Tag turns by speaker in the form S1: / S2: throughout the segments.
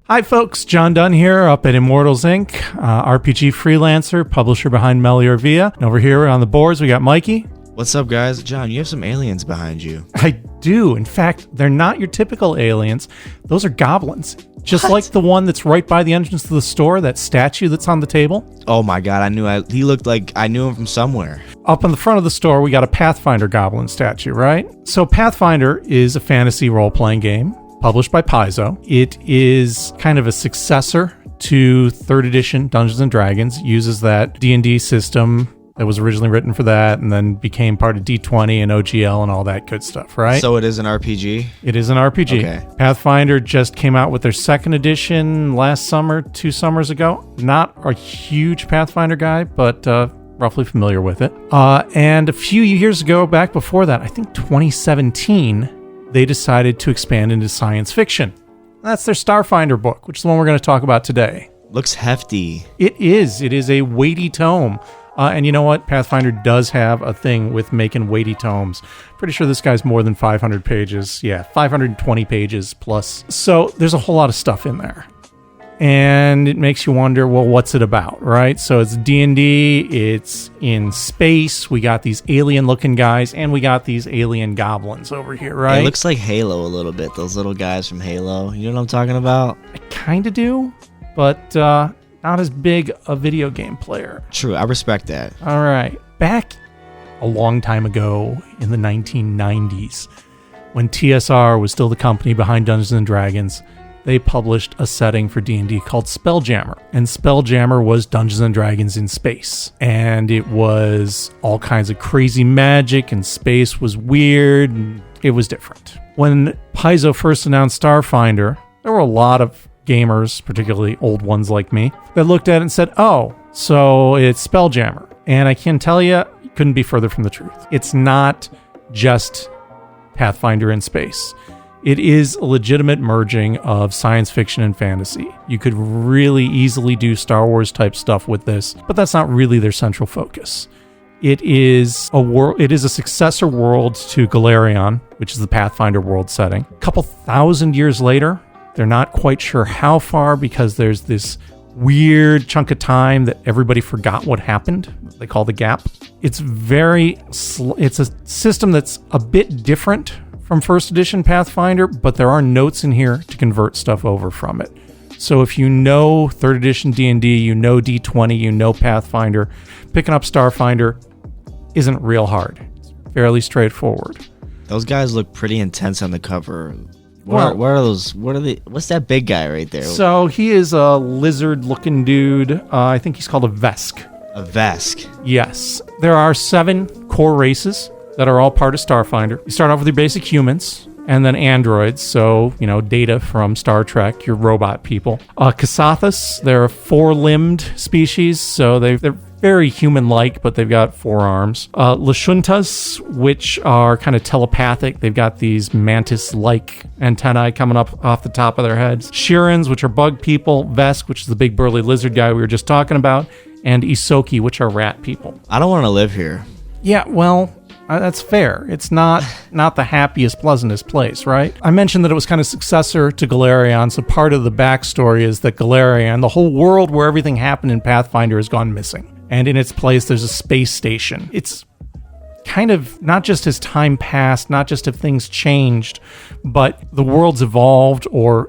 S1: Hi folks, John Dunn here up at Immortals Inc., RPG freelancer, publisher behind Melior Via. And over here on the boards we got Mikey.
S2: What's up guys? John, you have some aliens behind you.
S1: I do. In fact, they're not your typical aliens. Those are goblins. Just like the one that's right by the entrance to the store, that statue that's on the table.
S2: Oh my god, he looked like I knew him from somewhere.
S1: Up in the front of the store, we got a Pathfinder goblin statue, right? So Pathfinder is a fantasy role-playing game published by Paizo. It is kind of a successor to 3rd edition Dungeons & Dragons. It uses that D&D system that was originally written for that and then became part of D20 and OGL and all that good stuff, right?
S2: So it is an RPG?
S1: It is an RPG.
S2: Okay.
S1: Pathfinder just came out with their 2nd edition last summer, 2 summers ago. Not a huge Pathfinder guy, but roughly familiar with it. And a few years ago, back before that, I think 2017, they decided to expand into science fiction. That's their Starfinder book, which is the one we're going to talk about today.
S2: Looks hefty.
S1: It is. It is a weighty tome. And you know what? Pathfinder does have a thing with making weighty tomes. Pretty sure this guy's more than 500 pages. Yeah, 520 pages plus. So there's a whole lot of stuff in there. And it makes you wonder, well, what's it about, right? So it's D&D, it's in space, we got these alien-looking guys, and we got these alien goblins over here, right?
S2: It looks like Halo a little bit, those little guys from Halo. You know what I'm talking about?
S1: I kind of do, but not as big a video game player.
S2: True, I respect that.
S1: All right. Back a long time ago in the 1990s, when TSR was still the company behind Dungeons & Dragons, they published a setting for D&D called Spelljammer. And Spelljammer was Dungeons & Dragons in space. And it was all kinds of crazy magic, and space was weird, and it was different. When Paizo first announced Starfinder, there were a lot of gamers, particularly old ones like me, that looked at it and said, oh, so it's Spelljammer. And I can tell you, it couldn't be further from the truth. It's not just Pathfinder in space. It is a legitimate merging of science fiction and fantasy. You could really easily do Star Wars type stuff with this, but that's not really their central focus. It is a successor world to Galarion, which is the Pathfinder world setting. A couple thousand years later, they're not quite sure how far because there's this weird chunk of time that everybody forgot what happened. They call the gap. It's a system that's a bit different from 1st edition Pathfinder, but there are notes in here to convert stuff over from it. So if you know 3rd edition D&D, you know D20, you know Pathfinder, picking up Starfinder isn't real hard. It's fairly straightforward.
S2: Those guys look pretty intense on the cover. Where are those? What's that big guy right there?
S1: So he is a lizard-looking dude. I think he's called a Vesk.
S2: A Vesk?
S1: Yes. There are 7 core races that are all part of Starfinder. You start off with your basic humans, and then androids, so, Data from Star Trek, your robot people. Kasathas, they're a 4-limbed species, so they're very human-like, but they've got 4 arms. Lashuntas, which are kind of telepathic. They've got these mantis-like antennae coming up off the top of their heads. Shirans, which are bug people. Vesk, which is the big burly lizard guy we were just talking about. And Isoki, which are rat people.
S2: I don't want to live here.
S1: Yeah, well, that's fair. It's not the happiest, pleasantest place, right? I mentioned that it was kind of successor to Galarion, so part of the backstory is that Galarion, the whole world where everything happened in Pathfinder, has gone missing. And in its place, there's a space station. It's kind of not just as time passed, not just have things changed, but the world's evolved, or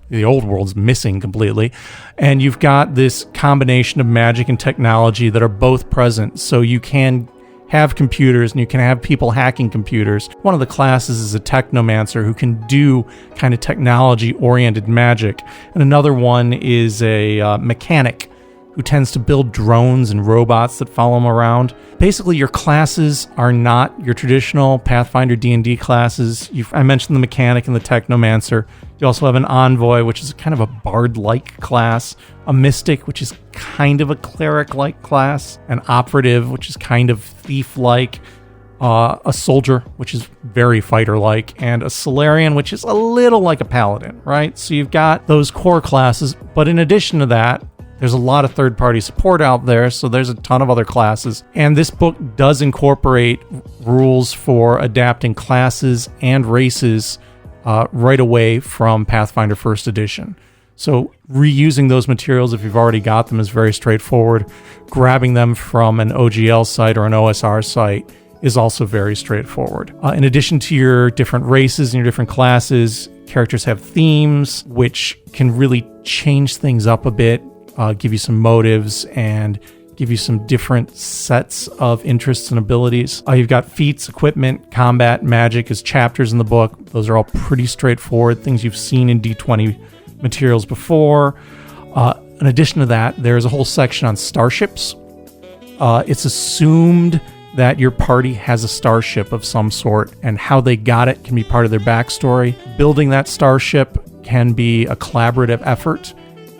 S1: the old world's missing completely. And you've got this combination of magic and technology that are both present, so you can have computers and you can have people hacking computers. One of the classes is a technomancer who can do kind of technology-oriented magic, and another one is a mechanic who tends to build drones and robots that follow him around. Basically, your classes are not your traditional Pathfinder D&D classes. I mentioned the mechanic and the technomancer. You also have an envoy, which is kind of a bard-like class, a mystic, which is kind of a cleric-like class, an operative, which is kind of thief-like, a soldier, which is very fighter-like, and a Solarian, which is a little like a paladin, right? So you've got those core classes, but in addition to that, there's a lot of third-party support out there, so there's a ton of other classes. And this book does incorporate rules for adapting classes and races right away from Pathfinder 1st edition. So reusing those materials, if you've already got them, is very straightforward. Grabbing them from an OGL site or an OSR site is also very straightforward. In addition to your different races and your different classes, characters have themes, which can really change things up a bit, give you some motives, and give you some different sets of interests and abilities. You've got feats, equipment, combat, magic as chapters in the book. Those are all pretty straightforward, things you've seen in D20 materials before. In addition to that, there's a whole section on starships. It's assumed that your party has a starship of some sort, and how they got it can be part of their backstory. Building that starship can be a collaborative effort,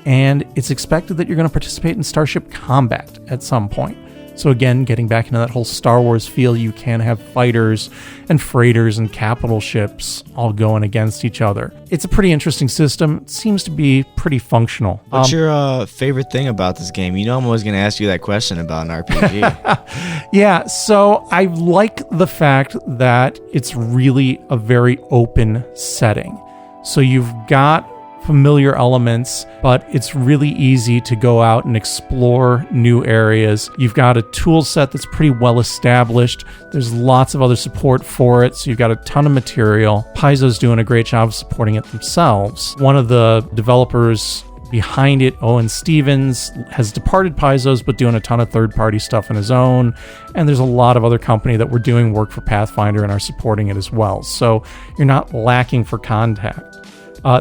S1: and it's expected that you're going to participate in starship combat at some point. So again, getting back into that whole Star Wars feel, you can have fighters and freighters and capital ships all going against each other. It's a pretty interesting system. It seems to be pretty functional.
S2: What's your favorite thing about this game? You know I'm always going to ask you that question about an RPG.
S1: Yeah, so I like the fact that it's really a very open setting. So you've got familiar elements, but it's really easy to go out and explore new areas. You've got a tool set that's pretty well established. There's lots of other support for it, so you've got a ton of material. Paizo's doing a great job of supporting it themselves. One of the developers behind it, Owen Stevens, has departed Paizo's, but doing a ton of third-party stuff on his own. And there's a lot of other company that were doing work for Pathfinder and are supporting it as well. So you're not lacking for contact.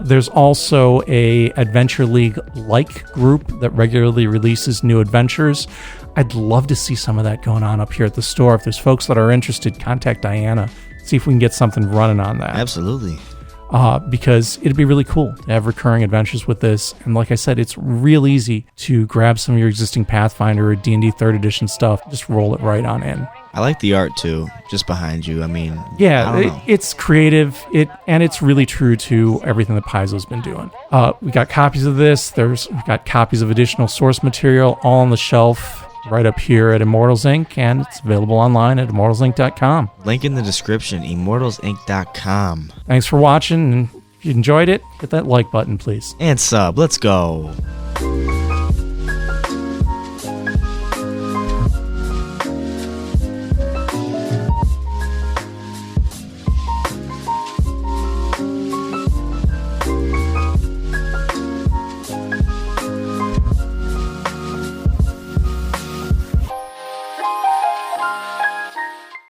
S1: There's also a Adventure League-like group that regularly releases new adventures. I'd love to see some of that going on up here at the store. If there's folks that are interested, contact Diana. See if we can get something running on that.
S2: Absolutely.
S1: Because it'd be really cool to have recurring adventures with this. And like I said, it's real easy to grab some of your existing Pathfinder or D&D 3rd edition stuff, just roll it right on in.
S2: I like the art too, just behind you. I mean,
S1: yeah, it's creative, and it's really true to everything that Paizo's been doing. We got copies of this. We've got copies of additional source material all on the shelf right up here at Immortals Inc., and it's available online at immortalsinc.com.
S2: Link in the description, immortalsinc.com.
S1: Thanks for watching, and if you enjoyed it, hit that like button, please.
S2: And sub. Let's go.